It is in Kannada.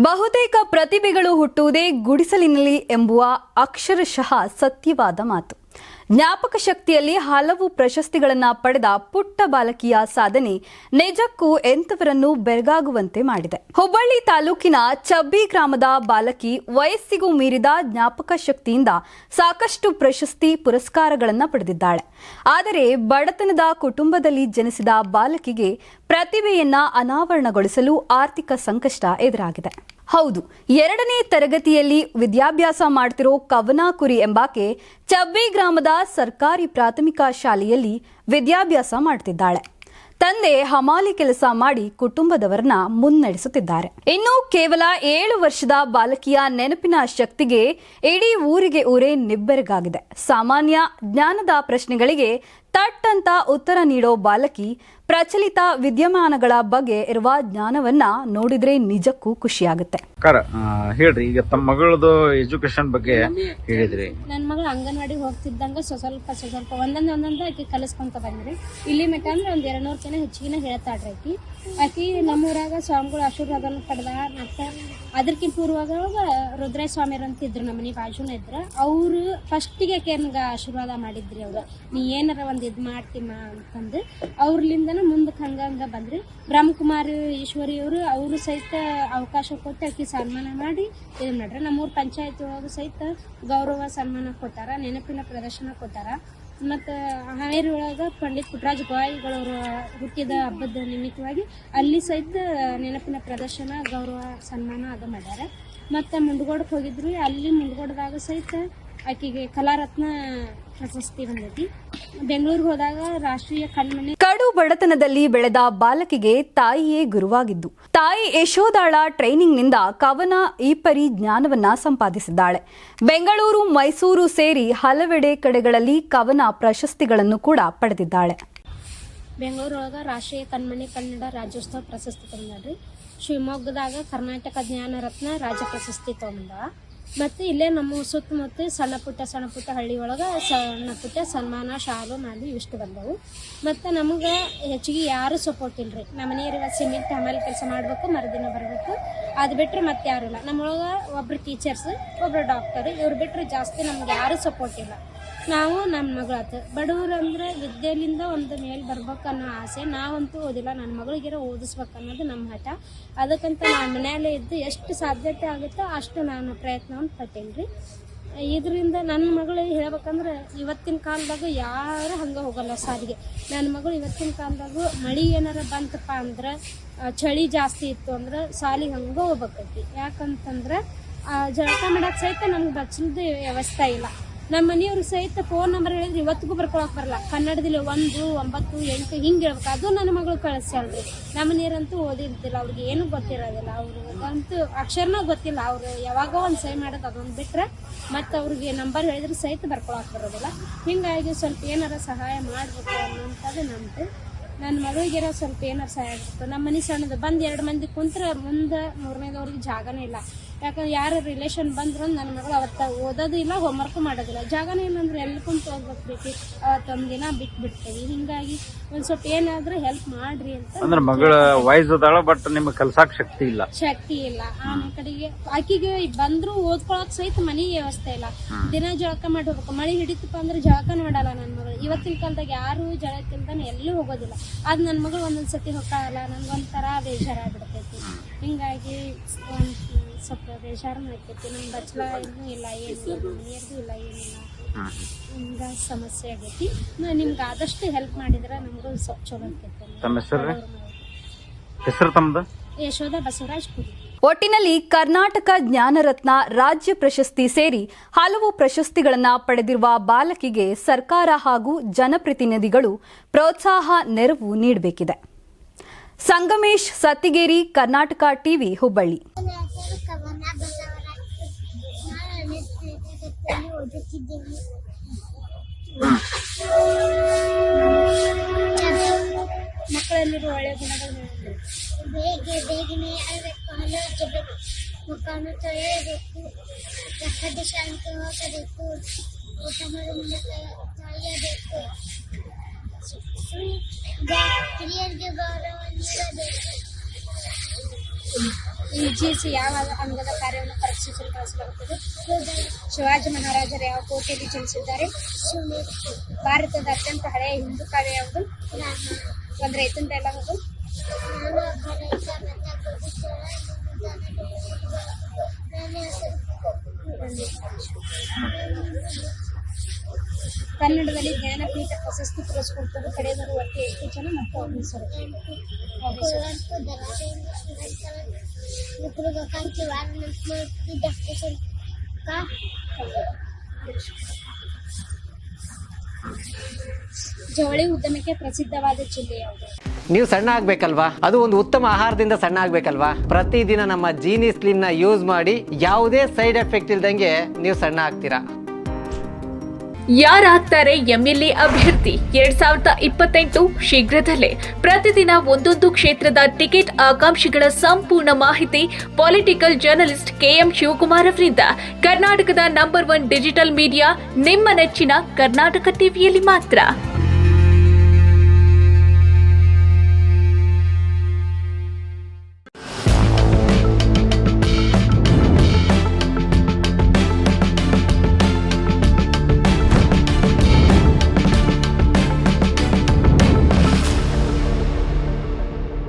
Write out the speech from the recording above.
ಬಹುತೇಕ ಪ್ರತಿಭೆಗಳು ಹುಟ್ಟುವುದೇ ಗುಡಿಸಲಿನಲ್ಲಿ ಎಂಬುವ ಅಕ್ಷರಶಃ ಸತ್ಯವಾದ ಮಾತು. ಜ್ಞಾಪಕ ಶಕ್ತಿಯಲ್ಲಿ ಹಲವು ಪ್ರಶಸ್ತಿಗಳನ್ನು ಪಡೆದ ಪುಟ್ಟ ಬಾಲಕಿಯ ಸಾಧನೆ ನಿಜಕ್ಕೂ ಎಂಥವರನ್ನು ಬೆರಗಾಗುವಂತೆ ಮಾಡಿದೆ. ಹುಬ್ಬಳ್ಳಿ ತಾಲೂಕಿನ ಚಬ್ಬಿ ಗ್ರಾಮದ ಬಾಲಕಿ ವಯಸ್ಸಿಗೂ ಮೀರಿದ ಜ್ಞಾಪಕ ಶಕ್ತಿಯಿಂದ ಸಾಕಷ್ಟು ಪ್ರಶಸ್ತಿ ಪುರಸ್ಕಾರಗಳನ್ನು ಪಡೆದಿದ್ದಾಳೆ. ಆದರೆ ಬಡತನದ ಕುಟುಂಬದಲ್ಲಿ ಜನಿಸಿದ ಬಾಲಕಿಗೆ ಪ್ರತಿಭೆಯನ್ನ ಅನಾವರಣಗೊಳಿಸಲು ಆರ್ಥಿಕ ಸಂಕಷ್ಟ ಎದುರಾಗಿದೆ. ಹೌದು, 2ನೇ ತರಗತಿಯಲ್ಲಿ ವಿದ್ಯಾಭ್ಯಾಸ ಮಾಡ್ತಿರೋ ಕವನ ಕುರಿ ಎಂಬಾಕೆ ಚಬ್ಬಿ ಗ್ರಾಮದ ಸರ್ಕಾರಿ ಪ್ರಾಥಮಿಕ ಶಾಲೆಯಲ್ಲಿ ವಿದ್ಯಾಭ್ಯಾಸ ಮಾಡ್ತಿದ್ದಾಳೆ. ತಂದೆ ಹಮಾಲಿ ಕೆಲಸ ಮಾಡಿ ಕುಟುಂಬದವರನ್ನ ಮುನ್ನಡೆಸುತ್ತಿದ್ದಾರೆ. ಇನ್ನು ಕೇವಲ 7 ವರ್ಷದ ಬಾಲಕಿಯ ನೆನಪಿನ ಶಕ್ತಿಗೆ ಇಡೀ ಊರಿಗೆ ಊರೇ ನಿಬ್ಬೆರಗಾಗಿದೆ. ಸಾಮಾನ್ಯ ಜ್ಞಾನದ ಪ್ರಶ್ನೆಗಳಿಗೆ ತಟ್ಟಂತ ಉತ್ತರ ನೀಡೋ ಬಾಲಕಿ ಪ್ರಚಲಿತ ವಿದ್ಯಮಾನಗಳ ಬಗ್ಗೆ ಇರುವ ಜ್ಞಾನವನ್ನ ನೋಡಿದ್ರೆ ನಿಜಕ್ಕೂ ಖುಷಿಯಾಗುತ್ತೆ. ಹೇಳ್ರಿ, ಈಗ ತಮ್ಮ ಮಗಳದು ಎಜುಕೇಶನ್ ಬಗ್ಗೆ ಹೇಳಿದ್ರಿ. ನನ್ನ ಮಗಳು ಅಂಗನವಾಡಿ ಹೋಗ್ತಿದ್ದಂಗ ಸ್ವಲ್ಪ ಒಂದೊಂದು ಆಕಿ ಕಲಿಸ್ಕೊಂತ ಬಂದ್ರಿ. ಇಲ್ಲಿ ಮಟ್ಟ ಅಂದ್ರೆ ಒಂದ್ 200 ಹೆಚ್ಚಿಗೆ ಹೇಳ್ತಾಳ್ರಿ. ಆಕಿ ನಮ್ಮೂರಾಗ ಸ್ವಾಮಿಗಳು ಆಶೀರ್ವಾದನ ಪಡೆದ. ಮತ್ತೆ ಅದಕ್ಕಿಂತ ಪೂರ್ವಾಗ ರುದ್ರೇಶ ಸ್ವಾಮಿಯರ್ ಅಂತ ಇದ್ರು, ನಮ್ಮನಿ ಬಾಜುನ ಇದ್ರ. ಅವ್ರು ಫಸ್ಟಿಗೆ ಆಕೆನ್ಗ ಆಶೀರ್ವಾದ ಮಾಡಿದ್ರಿ. ಅವ್ರು ನೀ ಏನಾರ ಒಂದ್ ಇದ್ ಮಾಡ್ತೀಮ ಅಂತಂದು ಅವ್ರಲಿಂದನ ಮುಂದಕ್ಕೆ ಹಂಗ ಬಂದ್ರಿ. ಬ್ರಹ್ಮಕುಮಾರಿ ಈಶ್ವರಿ ಅವರು ಸಹಿತ ಅವಕಾಶ ಕೊಟ್ಟು ಆಕಿ ಸನ್ಮಾನ ಮಾಡಿ ಇದು ಮಾಡ್ರಿ. ನಮ್ಮೂರ್ ಪಂಚಾಯತ್ ಒಳಗ ಸಹಿತ ಗೌರವ ಸನ್ಮಾನ ಕೊಟ್ಟಾರ, ನೆನಪಿನ ಪ್ರದರ್ಶನ ಕೊಟ್ಟಾರ. ಮತ್ತು ಹಾವೇರಿ ಒಳಗ ಪಂಡಿತ್ ಪುಟ್ಟರಾಜ ಗವಾಯಿಗಳವ್ರ ಹುಟ್ಟಿದ ಹಬ್ಬದ ನಿಮಿತ್ತವಾಗಿ ಅಲ್ಲಿ ಸಹಿತ ನೆನಪಿನ ಪ್ರದರ್ಶನ, ಗೌರವ ಸನ್ಮಾನ ಅದು ಮಾಡ್ಯಾರ. ಮತ್ತು ಮುಂಡಗೋಡಕ್ಕೆ ಹೋಗಿದ್ವಿ. ಅಲ್ಲಿ ಮುಂಡಗೋಡದಾಗ ಸಹಿತ ಆಕೆಗೆ ಕಲಾರತ್ನ ಪ್ರಶಸ್ತಿ ಬಂದೈತಿ. ಬೆಂಗಳೂರಿಗೆ ಹೋದಾಗ ರಾಷ್ಟ್ರೀಯ ಕಣ್ಮಣಿ. ಕಡು ಬಡತನದಲ್ಲಿ ಬೆಳೆದ ಬಾಲಕಿಗೆ ತಾಯಿಯೇ ಗುರುವಾಗಿದ್ದು, ತಾಯಿ ಯಶೋದಾಳ ಟ್ರೈನಿಂಗ್ನಿಂದ ಕವನ ಈ ಪರಿ ಜ್ಞಾನವನ್ನ ಸಂಪಾದಿಸಿದ್ದಾಳೆ. ಬೆಂಗಳೂರು, ಮೈಸೂರು ಸೇರಿ ಹಲವೆಡೆ ಕಡೆಗಳಲ್ಲಿ ಕವನ ಪ್ರಶಸ್ತಿಗಳನ್ನು ಕೂಡ ಪಡೆದಿದ್ದಾಳೆ. ಬೆಂಗಳೂರೊಳಗ ರಾಷ್ಟ್ರೀಯ ಕಣ್ಮಣಿ ಕನ್ನಡ ರಾಜ್ಯೋತ್ಸವ ಪ್ರಶಸ್ತಿ ತಗೊಂಡ್ರಿ. ಶಿವಮೊಗ್ಗದಾಗ ಕರ್ನಾಟಕ ಜ್ಞಾನ ರತ್ನ ರಾಜ್ಯ ಪ್ರಶಸ್ತಿ ತಗೊಂಡ. ಮತ್ತು ಇಲ್ಲೇ ನಮ್ಮ ಸುತ್ತಮುತ್ತ ಸಣ್ಣ ಪುಟ್ಟ ಹಳ್ಳಿ ಒಳಗೆ ಸಣ್ಣ ಪುಟ್ಟ ಸನ್ಮಾನ, ಶಾಲು ಮಾಡಿ ಇಷ್ಟು ಬಂದವು. ಮತ್ತು ನಮಗೆ ಹೆಚ್ಚಿಗೆ ಯಾರೂ ಸಪೋರ್ಟ್ ಇಲ್ಲರಿ. ನಮ್ಮ ಮನೆಯವ್ರಿಗೆ ಸಿಮೆಂಟ್ ಹಮಾಲಿ ಕೆಲಸ ಮಾಡಬೇಕು, ಮರುದಿನ ಬರಬೇಕು, ಅದು ಬಿಟ್ಟರೆ ಮತ್ತೆ ಯಾರೂ ಇಲ್ಲ. ನಮ್ಮೊಳಗೆ ಒಬ್ಬರು ಟೀಚರ್ಸ್, ಒಬ್ಬರು ಡಾಕ್ಟರ್, ಇವ್ರು ಬಿಟ್ಟರೆ ಜಾಸ್ತಿ ನಮ್ಗೆ ಯಾರೂ ಸಪೋರ್ಟ್ ಇಲ್ಲ. ನಾವು ನಮ್ಮ ಮಗಳಾತು ಬಡವರು ಅಂದರೆ ವಿದ್ಯೆಲಿಂದ ಒಂದು ಮೇಲೆ ಬರ್ಬೇಕು ಅನ್ನೋ ಆಸೆ. ನಾವಂತೂ ಓದಿಲ್ಲ, ನನ್ನ ಮಗಳಿಗೆಲ್ಲ ಓದಿಸ್ಬೇಕು ಅನ್ನೋದು ನಮ್ಮ ಹಠ. ಅದಕ್ಕಂತ ನಾನು ಮನೆಯಲ್ಲೇ ಇದ್ದು ಎಷ್ಟು ಸಾಧ್ಯತೆ ಆಗುತ್ತೋ ಅಷ್ಟು ನಾನು ಪ್ರಯತ್ನವನ್ನು ಪಟ್ಟೇನಿ ರೀ. ಇದರಿಂದ ನನ್ನ ಮಗಳು ಹೇಳ್ಬೇಕಂದ್ರೆ ಇವತ್ತಿನ ಕಾಲದಾಗ ಯಾರು ಹಂಗೆ ಹೋಗಲ್ಲ ಸಾರಿಗೆ. ನನ್ನ ಮಗಳು ಇವತ್ತಿನ ಕಾಲದಾಗೂ ಮಳೆ ಏನಾರ ಬಂತಪ್ಪ ಅಂದ್ರೆ, ಚಳಿ ಜಾಸ್ತಿ ಇತ್ತು ಅಂದ್ರೆ ಸಾಲಿಗೆ ಹಂಗೆ ಹೋಗ್ಬೇಕೈತಿ. ಯಾಕಂತಂದ್ರೆ ಜಳಕ ಮಾಡೋಕೆ ಸಹಿತ ನಮ್ಗೆ ಬಚ್ಚಲದ ವ್ಯವಸ್ಥೆ ಇಲ್ಲ. ನಮ್ಮ ಮನೆಯವ್ರು ಸಹಿತ ಫೋನ್ ನಂಬರ್ ಹೇಳಿದ್ರೆ ಇವತ್ತಿಗೂ ಬರ್ಕೊಳಕ್ ಬರಲ್ಲ. ಕನ್ನಡದಲ್ಲಿ 1, 9, 8 ಹಿಂಗೆ ಹೇಳ್ಬೇಕು. ಅದು ನನ್ನ ಮಗಳು ಕಳಿಸ್ಯಾಳ್ರಿ. ನಮ್ಮ ಮನೆಯವ್ರಂತೂ ಓದಿರ್ತಿಲ್ಲ, ಅವ್ರಿಗೆ ಏನೂ ಗೊತ್ತಿರೋದಿಲ್ಲ. ಅವ್ರಿಗಂತೂ ಅಕ್ಷರನೂ ಗೊತ್ತಿಲ್ಲ. ಅವರು ಯಾವಾಗೋ ಒಂದು ಸಹಿ ಮಾಡೋದು ಅದೊಂದು ಬಿಟ್ಟರೆ ಮತ್ತು ಅವ್ರಿಗೆ ನಂಬರ್ ಹೇಳಿದ್ರೆ ಸಹಿತ ಬರ್ಕೊಳಕ್ಕೆ ಬರೋದಿಲ್ಲ. ಹೀಗಾಗಿ ಸ್ವಲ್ಪ ಏನಾರ ಸಹಾಯ ಮಾಡಬೇಕು ಅನ್ನೋಂಥದ್ದು ನಮ್ಮದು. ನನ್ನ ಮಗಳಿಗೆರೋ ಸ್ವಲ್ಪ ಏನಾರು ಸಹಾಯ ಆಗ್ಬೇಕು. ನಮ್ಮ ಮನೆ ಸಣ್ಣದು ಬಂದು 2 ಮಂದಿ ಕುಂತ್ರೆ ಮುಂದೆ 3ನೇದವ್ರಿಗೆ ಜಾಗನೇ ಇಲ್ಲ. ಯಾಕಂದ್ರೆ ಯಾರು ರಿಲೇಷನ್ ಬಂದ್ರು ನನ್ನ ಮಗಳು ಅವತ್ತು ಓದೋದು ಇಲ್ಲ, ಹೋಮ್ವರ್ಕ್ ಮಾಡೋದಿಲ್ಲ. ಜಾಗನೇ ಇಲ್ಲ ಅಂದ್ರೆ ಎಲ್ಲಿ ಕುಂತು ಹೋಗ್ಬೇಕು. ಅವತ್ತೊಂದು ದಿನ ಬಿಟ್ಬಿಡ್ತೇವೆ. ಹಿಂಗಾಗಿ ಒಂದು ಸ್ವಲ್ಪ ಏನಾದ್ರೂ ಹೆಲ್ಪ್ ಮಾಡ್ರಿ ಅಂತ. ಅಂದ್ರೆ ಮಗಳ ವಯಸ್ಸು ಅದಾಳ, ಬಟ್ ನಿಮ್ಗೆ ಕಲ್ಸಾಕ್ ಶಕ್ತಿ ಇಲ್ಲ. ಆಮೇಲೆ ಕಡೆಗೆ ಆಕಿಗೆ ಬಂದ್ರು ಓದ್ಕೊಳಕ್ ಸಹಿತ ಮನೆ ವ್ಯವಸ್ಥೆ ಇಲ್ಲ. ದಿನ ಜಳಕ ಮಾಡಿ ಹೋಗ್ಬೇಕು. ಮಳೆ ಹಿಡಿತಪ್ಪ ಅಂದ್ರೆ ಜಳಕ ಮಾಡಲ್ಲ ನನ್ನ ಮಗಳು. ಇವತ್ತಿನ ಕಾಲದಾಗ ಯಾರು ಜಳಕ್ಕಿಂತಾನೆ ಎಲ್ಲೂ ಹೋಗೋದಿಲ್ಲ. ಅದು ನನ್ನ ಮಗಳು ಒಂದೊಂದ್ಸತಿ ಹೋಗಲ್ಲ, ನನ್ಗೊಂಥರ ಬೇಜಾರಾಗ್ಬಿಡ್ತೈತಿ. ಹಿಂಗಾಗಿ ಸ್ವಲ್ಪ ಬೇಜಾರನ್ನು ಆಗ್ತೈತಿ. ನಮ್ಮ ಬಚ್ಚಲ ಇನ್ನೂ ಇಲ್ಲ, ಏನಿಲ್ಲ, ಮನೆಯರ್ಗೂ ಇಲ್ಲ, ಏನಿಲ್ಲ. ಹಿಂಗ ಸಮಸ್ಯೆ ಆಗೈತಿ. ನಿಮ್ಗೆ ಆದಷ್ಟು ಹೆಲ್ಪ್ ಮಾಡಿದ್ರೆ ನಮಗೂ ಸ್ವಲ್ಪ ಚಲೋ ಆಗ್ತೈತಿ. ಹೆಸರು ತಮ್ಮದು? ಯಶೋಧ ಬಸವರಾಜ್ ಪುರಿ. ಒಟ್ಟಿನಲ್ಲಿ ಕರ್ನಾಟಕ ಜ್ಞಾನರತ್ನ ರಾಜ್ಯ ಪ್ರಶಸ್ತಿ ಸೇರಿ ಹಲವು ಪ್ರಶಸ್ತಿಗಳನ್ನು ಪಡೆದಿರುವ ಬಾಲಕಿಗೆ ಸರ್ಕಾರ ಹಾಗೂ ಜನಪ್ರತಿನಿಧಿಗಳು ಪ್ರೋತ್ಸಾಹ, ನೆರವು ನೀಡಬೇಕಿದೆ. ಸಂಗಮೇಶ್ ಸತ್ತಿಗೇರಿ, ಕರ್ನಾಟಕ ಟಿವಿ, ಹುಬ್ಬಳ್ಳಿ. ಮಕ್ಕಳಲ್ಲಿರುವ ಒಳ್ಳೆಯ ಗುಣಗಳು ಬೇಗನೆ ಆಗಬೇಕು, ಹಲ್ಲಬೇಕು, ಮುಖವನ್ನು ತೊಳೆಯಬೇಕು, ರಕ್ತದ ಶಾಂತಿ ಹೋಗಬೇಕು, ಊಟ ಮಾಡೋದ್ರಿಂದ ತೊಳೆಯಬೇಕು, ಹಿರಿಯರಿಗೆ ಗೌರವ ನೀಡಬೇಕು. UGC ಯಾವ ಅಂಗದ ಕಾರ್ಯವನ್ನು ಪರೀಕ್ಷಿಸಲು ಬಳಸಲಾಗುತ್ತದೆ? ಶಿವಾಜಿ ಮಹಾರಾಜರು ಯಾವ ಕೋಟೆಯಲ್ಲಿ ಜನಿಸಿದ್ದಾರೆ? ಭಾರತದ ಅತ್ಯಂತ ಹಳೆಯ ಹಿಂದೂ ಕಾವ್ಯ ಯಾವುದು? ಒಂದು ರೈತನ ಡೈಲಾಗ್ ಅದು. ಕನ್ನಡದಲ್ಲಿ ಜ್ಞಾನಪೀಠ ಪ್ರಶಸ್ತಿ ಪುರಸ್ಕೃತರು ಪಡೆದರು ಒಟ್ಟು ಎಷ್ಟು ಜನ ಮತ್ತು ಅವ್ರ ಹೆಸರು? ಜವಳಿ ಉದ್ಯಮಕ್ಕೆ ಪ್ರಸಿದ್ಧವಾದ ಜಿಲ್ಲೆ ಯಾವುದು? ನೀವು ಸಣ್ಣ ಆಗ್ಬೇಕಲ್ವಾ? ಅದು ಒಂದು ಉತ್ತಮ ಆಹಾರದಿಂದ ಸಣ್ಣ ಆಗ್ಬೇಕಲ್ವಾ? ಪ್ರತಿದಿನ ನಮ್ಮ ಜೀನಿ ಸ್ಲಿಮ್ ನ ಯೂಸ್ ಮಾಡಿ ಯಾವುದೇ ಸೈಡ್ ಎಫೆಕ್ಟ್ ಇಲ್ದಂಗೆ ನೀವು ಸಣ್ಣ ಆಗ್ತೀರಾ. ಯಾರಾಗ್ತಾರೆ ಎಂಎಲ್ಎ ಅಭ್ಯರ್ಥಿ 2028 ಶೀಘ್ರದಲ್ಲೇ. ಪ್ರತಿದಿನ ಒಂದೊಂದು ಕ್ಷೇತ್ರದ ಟಿಕೆಟ್ ಆಕಾಂಕ್ಷಿಗಳ ಸಂಪೂರ್ಣ ಮಾಹಿತಿ ಪೊಲಿಟಿಕಲ್ ಜರ್ನಲಿಸ್ಟ್ KM ಶಿವಕುಮಾರ್ ಅವರಿಂದ. ಕರ್ನಾಟಕದ ನಂಬರ್ 1 ಡಿಜಿಟಲ್ ಮೀಡಿಯಾ ನಿಮ್ಮ ನೆಚ್ಚಿನ ಕರ್ನಾಟಕ ಟಿವಿಯಲ್ಲಿ ಮಾತ್ರ.